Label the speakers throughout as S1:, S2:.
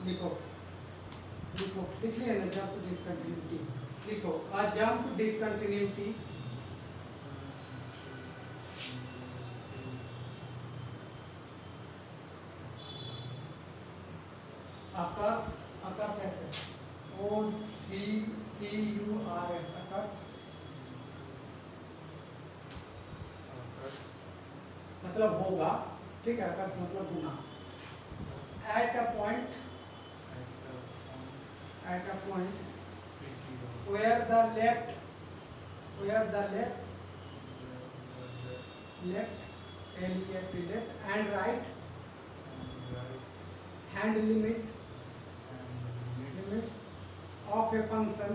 S1: लिखो लिखो, लिख लिया ना, जंप डिसकंटिन्यूटी लिखो। A jump discontinuity occurs, occurs ऐसे O C C U R S, occurs मतलब होगा, ठीक है, अकर्स मतलब गुना। At a point where the left and right hand limits of a function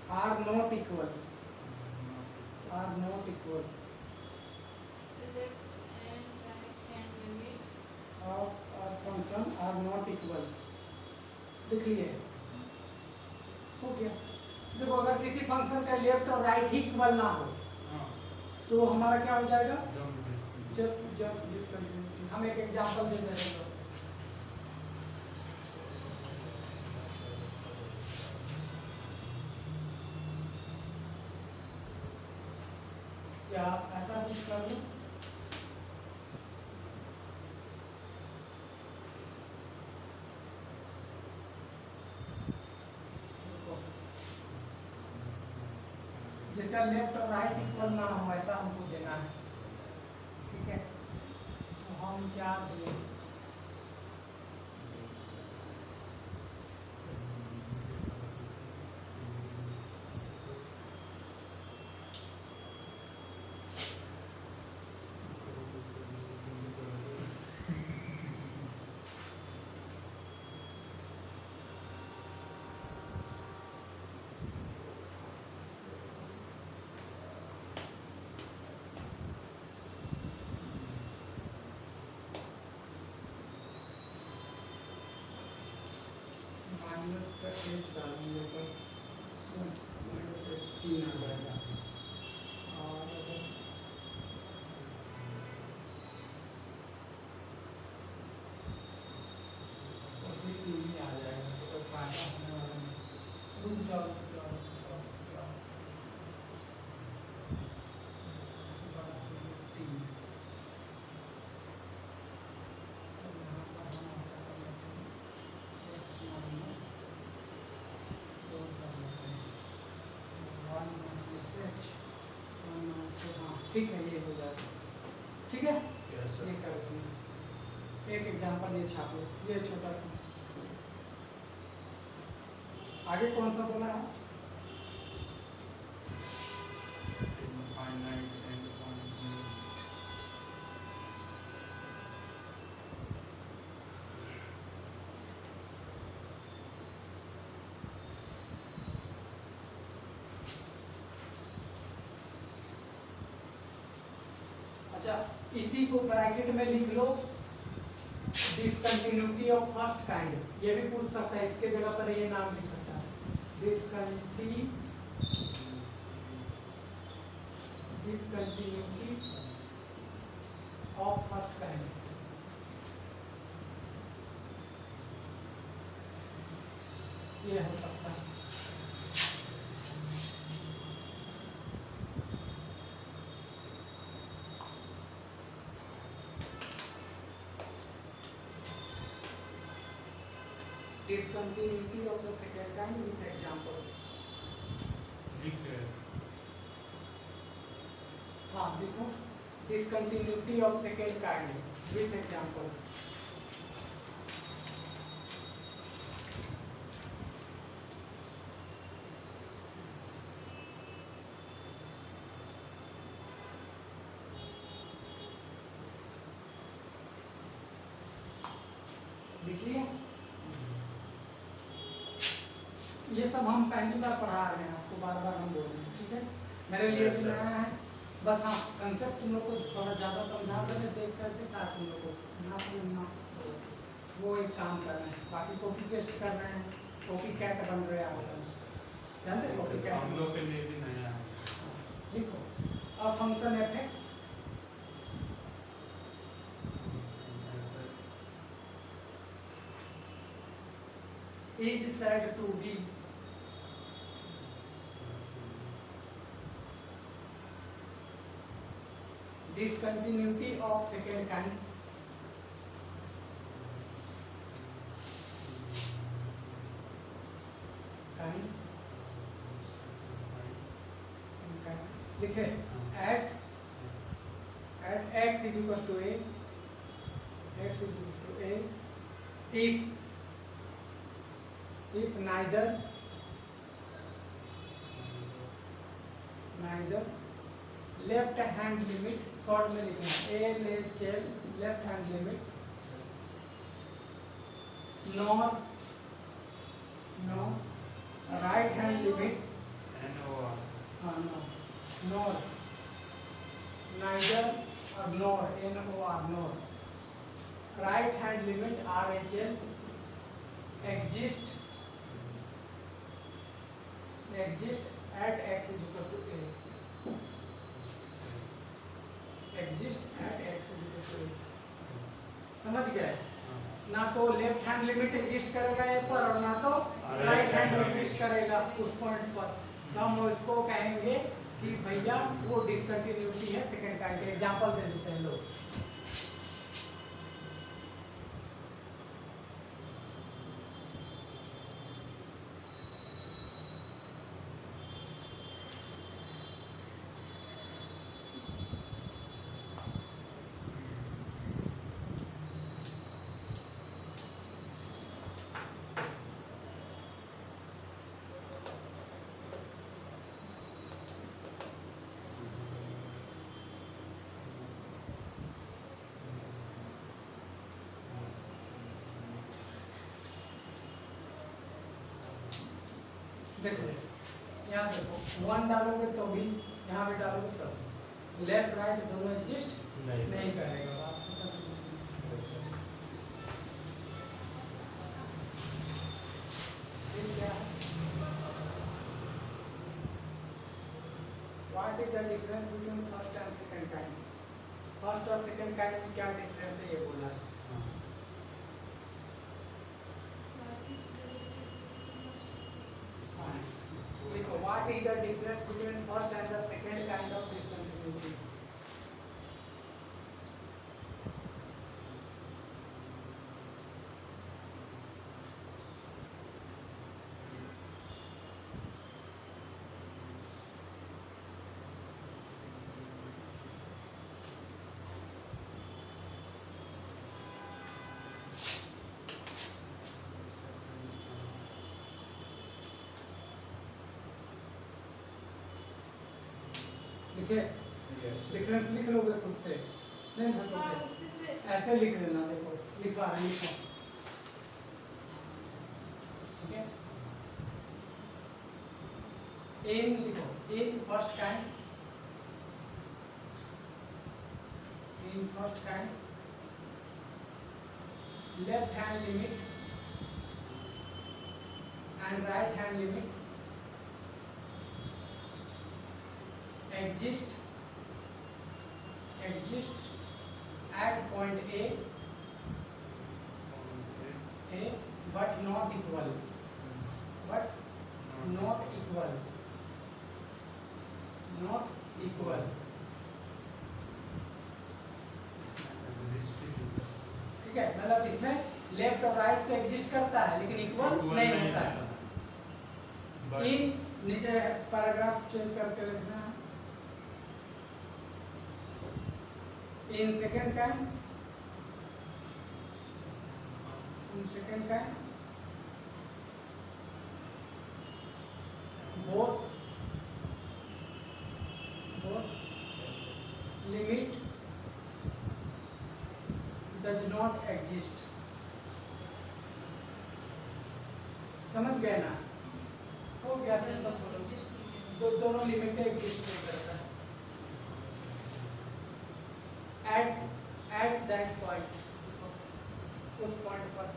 S1: are not equal. Of a function are not equal, लिख लिए, हो गया। देखो अगर किसी फंक्शन का लेफ्ट और राइट ही इक्वल ना हो तो हमारा क्या हो जाएगा, जब जब डिसकंटिन्यूटी। हम एक एग्जांपल दे देते हैं। क्या ऐसा कुछ कर दूं, जिसका लेफ्ट और राइट इक्वल ना हो ऐसा हमको देना है, ठीक है। तो हम क्या दें, माइनस का एच डालेंगे तो माइनस एच 3 आ जाएगा, और अभी 3 ही आ जाएगा तो कोई फायदा होने वाला नहीं। रुक जाओ रुक जाओ रुक जाओ रुक जाओ, 3 यहाँ पर हम ऐसा कर लेते हैं, x माइनस 2 कर लेते हैं, 1 माइनस एच 1 माइनस, हाँ ठीक है, ये हो जाएगा, ठीक है। ये कर दूँ, एक एग्जांपल ये छाप लो, ये छोटा सा। आगे कौन सा बोला है, अच्छा इसी को ब्रैकेट में लिख लो, डिसकंटिन्यूटी ऑफ फर्स्ट काइंड। ये भी पूछ सकता है, इसके जगह पर ये नाम लिख सकता है, डिसकंटिन्यूटी ऑफ फर्स्ट काइंड। ये हो सकता है, discontinuity of the second kind with examples. हाँ देखो, discontinuity of second kind with example. लिख लिया, ये सब हम पहली बार पढ़ा रहे हैं आपको, बार बार हम बोल रहे हैं, ठीक है। मेरे लिए भी नया है, बस हाँ कंसेप्ट तुम लोग को थोड़ा ज़्यादा समझा कर देख करके साथ तुम लोग को ना समझना वो एक काम कर रहे हैं, बाकी कॉपी पेस्ट कर रहे हैं, कॉपी कैट बन रहे हैं आप जानते, कॉपी कैट
S2: हम लोग के लिए भी नया है।
S1: लिखो, a function F x is said to be discontinuity of second kind. लिखे at x is equals to a, x is equals to a if neither left hand limit short में लिखना LHL left hand limit nor right hand limit nor neither or nor nor right hand limit RHL exist at x is equals to a, exist at x is equals to a. समझ गए ना तो left hand limit exist करेगा ये पर और ना तो राइट हैंड एग्जिस्ट करेगा उस पॉइंट पर, तो हम इसको कहेंगे कि भैया वो डिसकंटिन्यूटी है सेकंड काइंड के। एग्जांपल दे देते हैं लोग, देखो यहाँ देखो 1 डालोगे तो भी, यहाँ भी डालोगे तो लेफ्ट राइट दोनों एग्जिस्ट नहीं करेगा। What is the difference between first and second kind? First और सेकंड काइंड में क्या डिफरेंस है ये बोला है। देखो what is the difference between first and the second kind of discontinuity? Difference लिख लोगे खुद से, नहीं सकोगे ऐसे लिख लेना। देखो लिखा है, लिखो ठीक है। इन लिखो, in first kind left hand limit and right hand limit exist at point A but not equal, ठीक है। मतलब इसमें लेफ्ट और राइट तो एग्जिस्ट करता है लेकिन इक्वल नहीं होता है। इन नीचे पैराग्राफ चेंज करके लिखना है। In second kind both limit does not exist। समझ गए ना? हो गया सिंपल। दोनों लिमिट एग्जिस्ट नहीं करता है at that point, उस पॉइंट पर।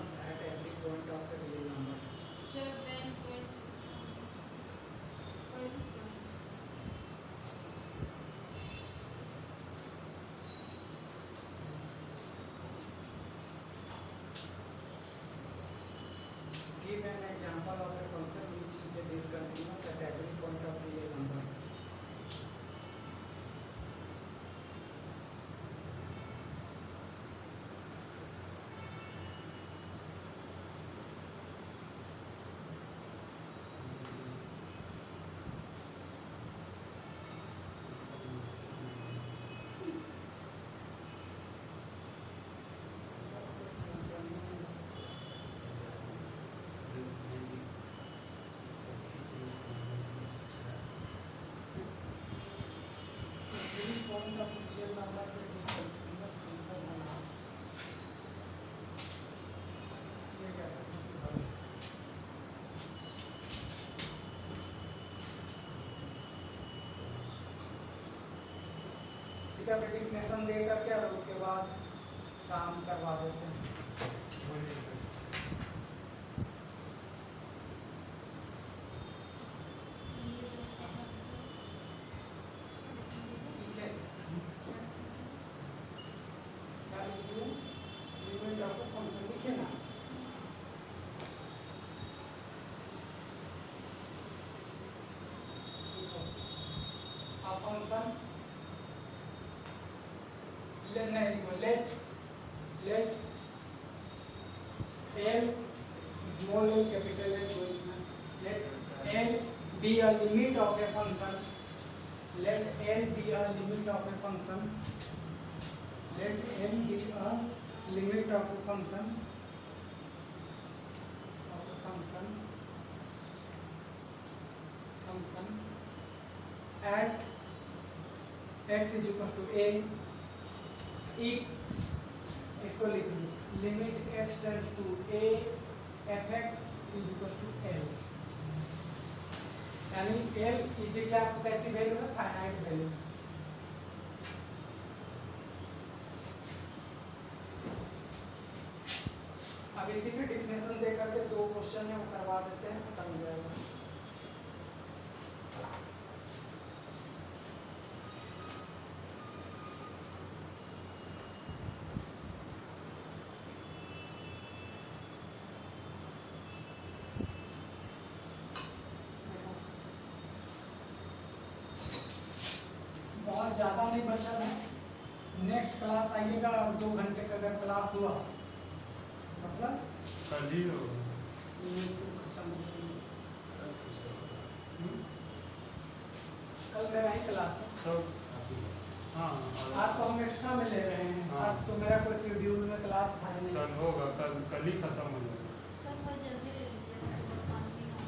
S1: functions at every point of a real number. Give an example of a function which is a discontinuous at every point of real number. Point of real number से discontinuous function बना ये कैसे possible है? इसका definition दे करके और उसके बाद काम करवा देते हैं। ठीक है, क्या लिखूं? लिमिट ऑफ फंक्शन लिखे ना। A function let L small l capital L let L be a limit of a function. Let L be a limit of a function. Let L be a limit of a function. Function at x is equal to a if इसको लिख लो limit x tends to a fx is equal to l यानी l is क्या आपको कैसी value है finite value. अब इसी की डेफिनेशन दे करके दो क्वेश्चन है वो करवा देते हैं, खत्म हो जाएगा। बहुत ज़्यादा नहीं बचा है, नेक्स्ट क्लास आइएगा और 2 घंटे का अगर क्लास हुआ मतलब
S2: कल ही हो
S1: कल मेरा ही क्लास है।
S2: तो हाँ
S1: आज तो हम एक्स्ट्रा में ले रहे हैं,
S2: हाँ।
S1: आज तो मेरा कोई शेड्यूल में क्लास था ही नहीं।
S2: कल होगा, कल ही खत्म हो जाएगा।
S3: सर बहुत जल्दी ले लीजिए, सुबह पानी नहीं आता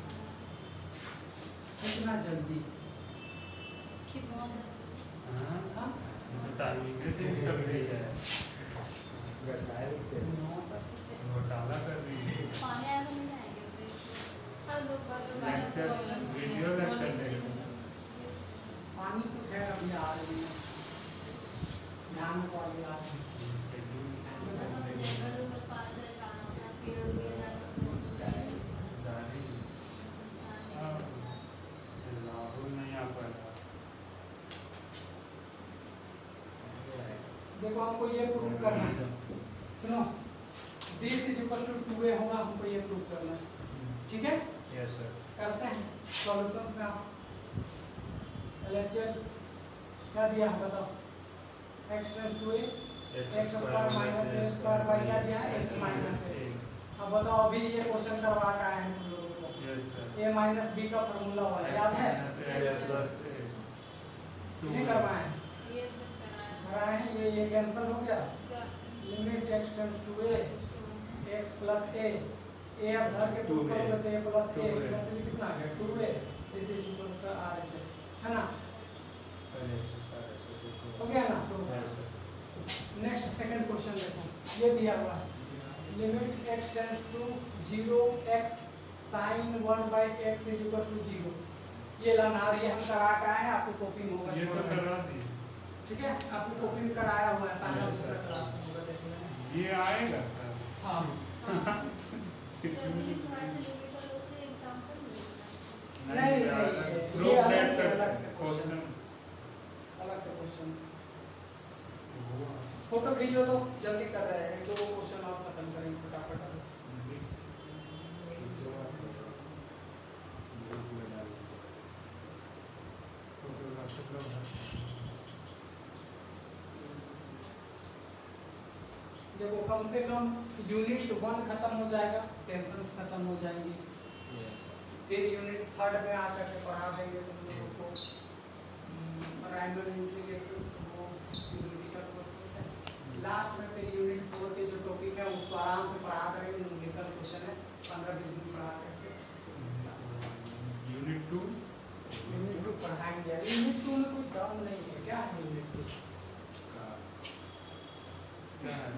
S1: कितना जल्दी
S3: कि बहुत
S2: हाँ
S1: हाँ?
S2: तो टाइमिंग चेंज कर दी है, घोटाला कर रही है।
S3: पानी आया तो नहीं आएंगे प्लीज। हर दो बार
S2: लेक्चर वीडियो लेक्चर देख
S1: पानी तो खैर अभी आ रही है, ध्यान को अभी आ रही है।
S2: राहुल नहीं आ पाएगा।
S1: देखो हमको ये प्रूव करना है, सुनो this is equal to 2a होगा, हमको ये प्रूव करना है, ठीक है?
S2: Yes sir.
S1: करते हैं सॉल्यूशंस में। आप एलएचएल क्या दिया है बताओ? x tends to a x square minus a square by क्या दिया है x माइनस a। अब बताओ अभी ये क्वेश्चन करवा के आए हैं तुम लोगों को।
S2: Yes sir.
S1: a minus b का फार्मूला वाला याद है?
S2: Yes sir.
S1: नहीं करवाए हैं? कराए हैं, ये कैंसिल हो गया। Limit x tends to a x plus a अब धर के 2 करोगे तो a प्लस a इसमें से कितना आ गया 2a is equal to RHS है ना? हो गया ना? तो नेक्स्ट सेकंड क्वेश्चन देखो, ये दिया हुआ है limit x tends to 0 x sin 1 by x is equal to 0। ये लाना ये हम करा के आए हैं, आपकी कॉपी में होगा,
S2: ये तो करवा दी।
S1: ठीक है? आपकी कॉपी में कराया हुआ है, ताकि उसका क्लास होगा देखने में।
S2: ये आएगा सर।
S1: हाँ
S3: चलिए थोड़ा सा लिमिट और उससे एग्जांपल मिलता
S1: नहीं,
S2: यार,
S1: नहीं,
S2: दो
S1: ये
S2: सेट
S1: अलग से
S2: क्वेश्चन
S1: अलग से क्वेश्चन। फोटो खींचो तो जल्दी कर रहे हैं, 1-2 क्वेश्चन और खत्म करेंगे फटाफट। देखो कम से कम यूनिट 1 खत्म हो जाएगा, टेंशन खत्म हो जाएंगी। फिर यूनिट 3 में आकर के पढ़ा देंगे तुम लोगों को राइमल इंटीग्रेशंस, वो न्यूमेरिकल क्वेश्चंस है। लास्ट में फिर यूनिट 4 के जो टॉपिक है उसको आराम से पढ़ा करेंगे, न्यूमेरिकल क्वेश्चन है 15-20 दिन पढ़ा करके।
S2: यूनिट 2
S1: पढ़ाएंगे। यूनिट 2 में कोई दम नहीं है, क्या है यूनिट 2?
S2: क्या है?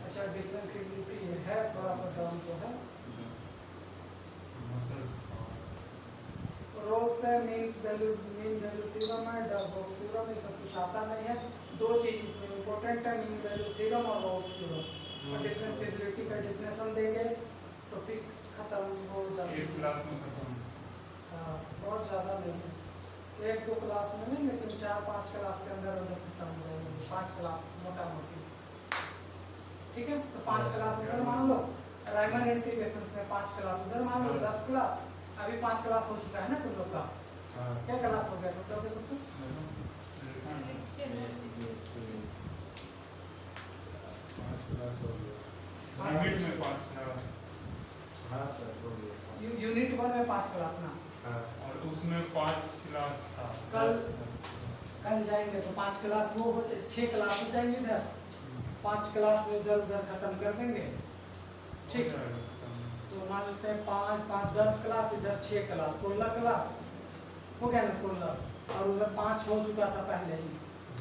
S1: अच्छा डिफरेंशिएबिलिटी है, थोड़ा सा दम तो है।
S2: मसल्स
S1: रोल्स है, मीन वैल्यू थ्योरम है, डबल थ्योरम, ये सब कुछ आता नहीं है। 2 चीज इसमें इंपॉर्टेंट है, मीन वैल्यू थ्योरम और रोल्स थ्योरम। डिफरेंशिएबिलिटी का डेफिनेशन देंगे, टॉपिक खत्म हो जाएगा।
S2: एक क्लास में खत्म।
S1: हाँ, बहुत ज़्यादा नहीं है, 1-2 क्लास में नहीं, लेकिन 4-5 क्लास के अंदर खत्म हो जाएंगे। 5 क्लास मोटा मोटी, ठीक है। तो 5 क्लास उधर मान लो, राइमन इंटीग्रेशंस में 5 क्लास उधर मान लो, 10 क्लास। अभी 5 क्लास हो चुका है ना तुम लोग का? क्या क्लास हो गया टोटल? देखो तो
S2: यूनिट में 5 क्लास
S1: यूनिट 1 में 5 क्लास ना,
S2: और उसमें 5 क्लास था।
S1: कल जाएंगे तो 5 क्लास, वो 6 क्लास हो जाएंगे इधर। 5 क्लास में इधर उधर खत्म कर देंगे, ठीक। तो मान लेते हैं 5-5 10 क्लास, इधर 6 क्लास, 16 क्लास हो गया ना 16। और उधर 5 हो चुका था पहले ही,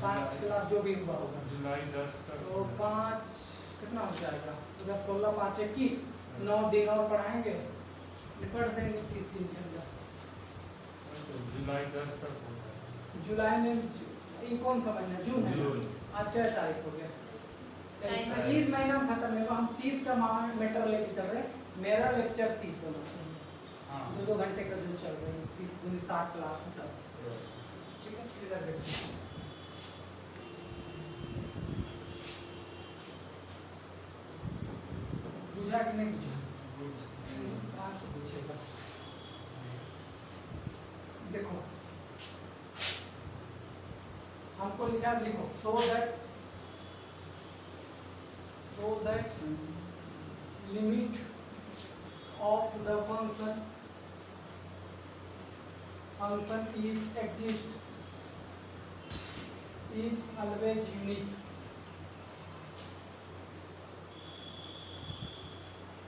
S1: 5 क्लास जो भी हुआ होगा।
S2: जुलाई 10 तक
S1: तो 5 कितना हो जाएगा? उधर 16 5 21, 9 दिन और पढ़ाएंगे, निपट देंगे 30 दिन के अंदर।
S2: जुलाई 10 तक होता है।
S1: जुलाई में ये कौन सा महीना? जून है ना? आज क्या तारीख हो गया? 23 महीना में खत्म होगा। हम 30 का मैटर लेके चल रहे हैं। मेरा लेक्चर 30 होना चाहिए,
S2: हाँ
S1: 2 घंटे का जो चल रहा है, 30 दूनी 60 क्लास तक, ठीक है। इधर देखिए, बुझा कि नहीं बुझा? कहाँ से पूछेगा? देखो हमको लिखा, लिखो so that limit of the function is always unique,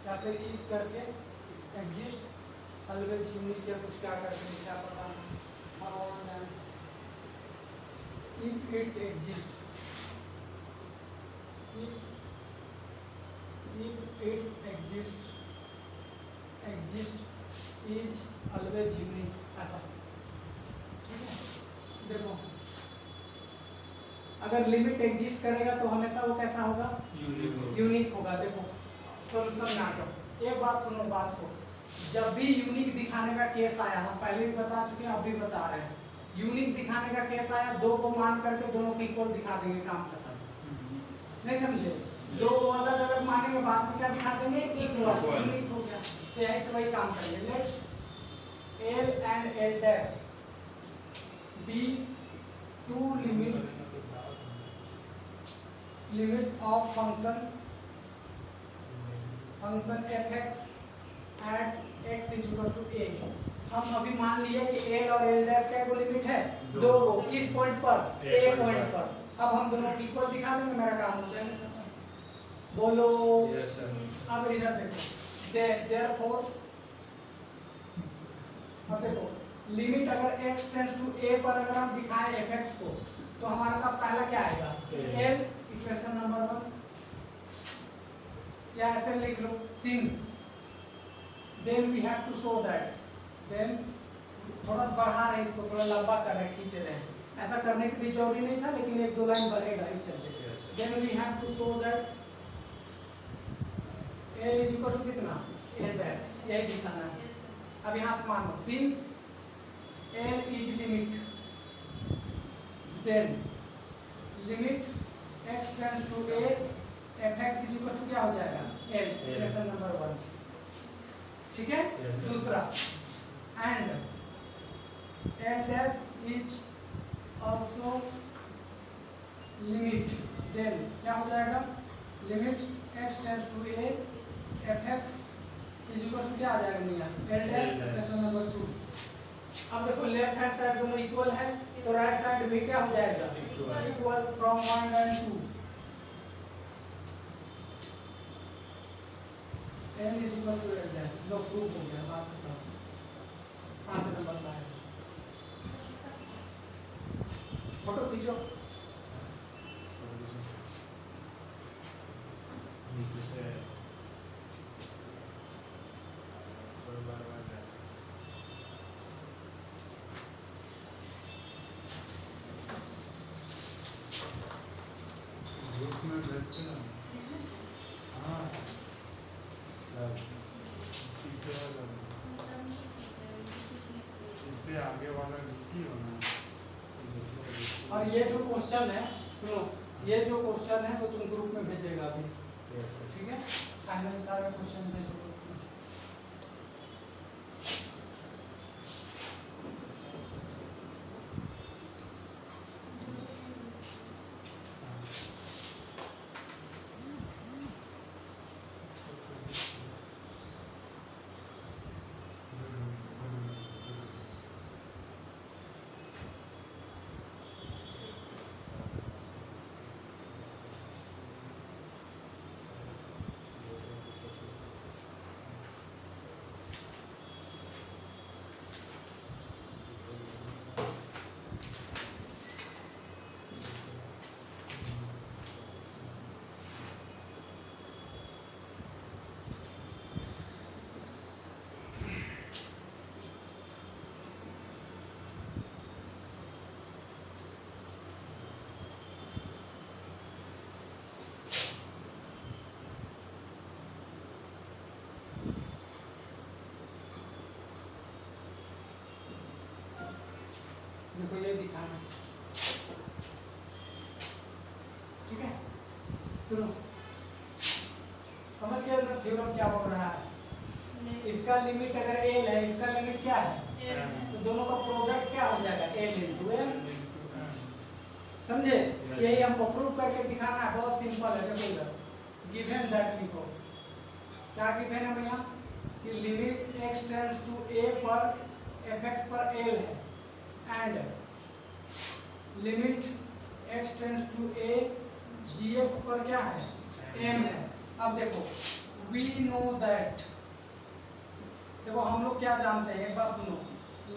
S1: या फिर इज करके एग्जिस्ट always unique, या कुछ क्या करके क्या पता नहीं। if it exists, if its exist is always unique, ऐसा, ठीक है। देखो अगर लिमिट एग्जिस्ट करेगा तो हमेशा वो कैसा होगा? यूनिक होगा। देखो सोल्यूशन नाटक, एक बात सुनो बात को, जब भी यूनिक दिखाने का केस आया, हम पहले भी बता चुके हैं, अब भी बता रहे हैं, यूनिक दिखाने का केस आया, 2 को मान करके दोनों को इक्वल दिखा देंगे, काम खत्म। नहीं समझे? 2 को अलग अलग मानेंगे, बाद में क्या दिखा देंगे? इक्वल, यूनिक हो गया। तो यहीं से वही काम करेंगे। Let L and L dash be 2 limits of function fx at x is equal to a। हम अभी मान लिए कि L और L dash का कोई लिमिट है? 2 को, किस पॉइंट पर? A पॉइंट पर। अब हम दोनों को इक्वल दिखा देंगे, मेरा काम हो जाएगा। बोलो
S2: यस सर।
S1: अब इधर देखो, therefore अब देखो लिमिट अगर x टेंड्स टू a पर अगर हम दिखाएं fx को, तो हमारे पास पहला क्या आएगा? L, इक्वेशन नंबर 1, या ऐसे लिख लो, since then we have to show that, then थोड़ा सा बढ़ा रहे हैं इसको, थोड़ा लंबा कर रहे हैं, खींच रहे हैं, ऐसा करने की भी जरूरी नहीं था, लेकिन एक दो लाइन बढ़ेगा इस चलते।
S2: Yes.
S1: Then we have to show that L is equal to कितना L डैश, यही दिखाना है। अब यहाँ से मानो since L is limit, then limit x tends to a fx is equal to क्या हो जाएगा L, इक्वेशन नंबर 1, ठीक है।
S2: Yes, sir.
S1: दूसरा and L dash is also limit, then क्या हो जाएगा limit x tends to a fx is equal to क्या आ जाएगा भैया L डैश, इक्वेशन नंबर 2। अब देखो लेफ्ट हैंड साइड दोनों इक्वल है, तो राइट साइड भी क्या हो जाएगा equal from 1 and 2। L is equal to L dash, लो प्रूफ हो गया, बात खत्म। 5 नंबर का है, फोटो खींचो।
S2: नीचे से थोड़ा बार जाए। ग्रुप में भेजते ना। हाँ सर पीछे वाला इससे आगे वाला लिखी हो ना।
S1: और ये जो क्वेश्चन है सुनो, ये जो क्वेश्चन है वो तुम ग्रुप में भेजेगा अभी, ठीक है। फाइनल सारे क्वेश्चन भेजो ग्रुप में। देखो ये दिखाना, ठीक है। सुनो, समझ गए ना थ्योरम क्या बोल रहा है। इसका लिमिट अगर L है, इसका लिमिट क्या है, तो दोनों का प्रोडक्ट क्या हो जाएगा L इंटू M, समझे। यही हमको प्रूव करके दिखाना है, बहुत सिंपल है। देखो इधर गिवन दैट लिखो, क्या गिवन है भैया कि limit x tends to a पर fx पर L है and limit x tends to a gx पर क्या है m है। अब देखो we know that, देखो हम लोग क्या जानते हैं, एक बार सुनो,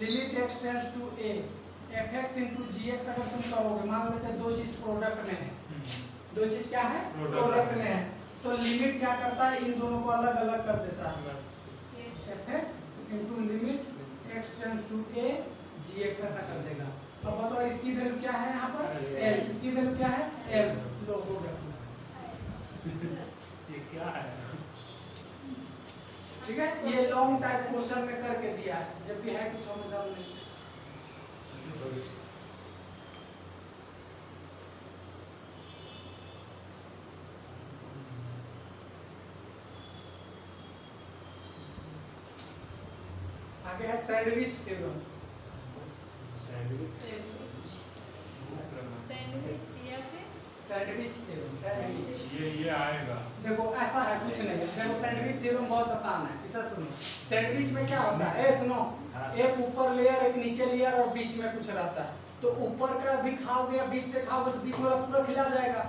S1: limit x tends to a fx into gx अगर तुम करोगे, मान लेते हैं दो चीज प्रोडक्ट में है, दो चीज क्या है प्रोडक्ट में है, तो लिमिट क्या करता है इन दोनों को अलग अलग कर देता है, fx into limit x tends to a gx ऐसा कर देगा। अब बताओ इसकी वैल्यू क्या है यहाँ पर L, इसकी वैल्यू क्या है M, लो हो गया।
S2: ये क्या है?
S1: ठीक है, ये लॉन्ग टाइप क्वेश्चन में करके दिया है, जब भी है कुछ समझ नहीं। आगे है सैंडविच थ्योरम।
S2: सैंडविच
S3: या फिर
S1: सैंडविच थ्योरम, सैंडविच
S2: ये आएगा।
S1: देखो ऐसा है, कुछ नहीं है। देखो सैंडविच थ्योरम बहुत आसान है, इसे सुनो। सैंडविच में क्या होता है, ए सुनो, एक ऊपर लेयर एक नीचे लेयर और बीच में कुछ रहता है, तो ऊपर का भी खाओगे या बीच से खाओगे तो बीच वाला पूरा खिला जाएगा।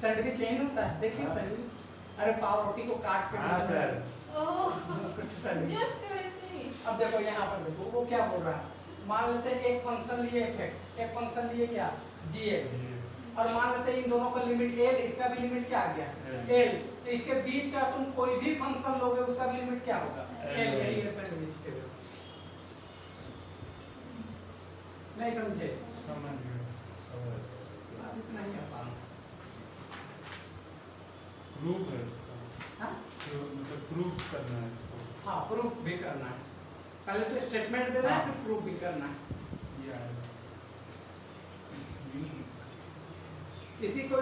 S1: सैंडविच यही होता है, देखिए सैंडविच, अरे पाव रोटी को काट के बीच में
S3: जस्ट वैसे ही।
S1: अब देखो यहाँ पर देखो वो क्या बोल रहा है, मान लेते हैं एक फंक्शन लिए fx, एक फंक्शन लिए क्या gx, और मान लेते हैं इन दोनों का लिमिट L, इसका भी लिमिट क्या आ गया L, तो इसके बीच का तुम कोई भी फंक्शन लोगे उसका भी लिमिट क्या होगा L, यही है सैंडविच थ्योरम। नहीं समझे?
S2: समझ गया सवाल
S1: बस इतना ही आसान था।
S2: प्रूफ है इसका
S1: हाँ
S2: जो मतलब प्रूफ करना है इसको
S1: हाँ, प्रूफ भी करना है। पहले तो स्टेटमेंट देना है, फिर प्रूफ भी करना है।
S2: ये आएगा इट्स मीनिंग
S1: इसी को